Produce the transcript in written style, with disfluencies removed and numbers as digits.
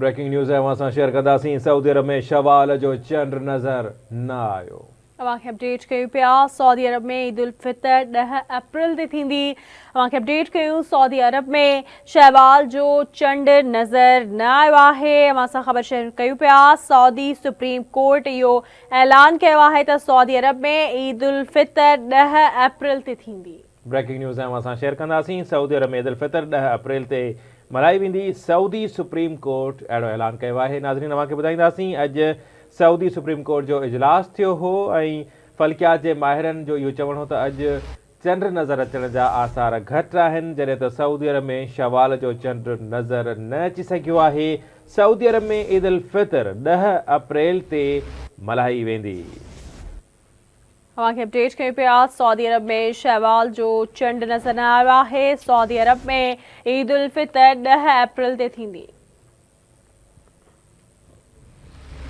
Breaking news है असां share कंदासीं। सऊदी अरब में शवाल जो चंड नज़र न आयो। अवांखे अपडेट कयूं पिया। सऊदी अरब में ईद उल फितर 10 अप्रैल ते थींदी। अवांखे अपडेट कयूं सऊदी अरब में शवाल जो चंड नज़र न आयो आहे। अवां सां ख़बर शेयर कयूं पिया। सऊदी सुप्रीम कोर्ट इहो ऐलान कयो आहे त सऊदी अरब में ईद उल फितर 10 अप्रैल ते थींदी। ब्रेकिंग न्यूज़ है असां शेयर कंदासीं। सऊदी अरब में ईद उल फितर 10 अप्रैल ते मल्हाई वेंदी। सऊदी सुप्रीम कोर्ट अहिड़ो ऐलान कयो आहे। नाज़रीन अव्हांखे ॿुधाईंदासीं अॼु सऊदी सुप्रीम कोर्ट जो इजलास थियो हो ऐं फल्कियात जे माहिरनि जो इहो चवणु हो त अॼु चंड नज़र अचण जा आसार घटि आहिनि, जॾहिं त सऊदी अरब में शवाल जो चंड नज़र न अची सघियो आहे। सऊदी अरब में ईद उल फितर 10 अप्रैल ते मल्हाई वेंदी। अवांखे अपडेट कयूं पिया। सऊदी अरब में शवाल जो चंड नज़र न आयो आहे। सऊदी अरब में ईद उल फितर 10 अप्रैल ते थींदी।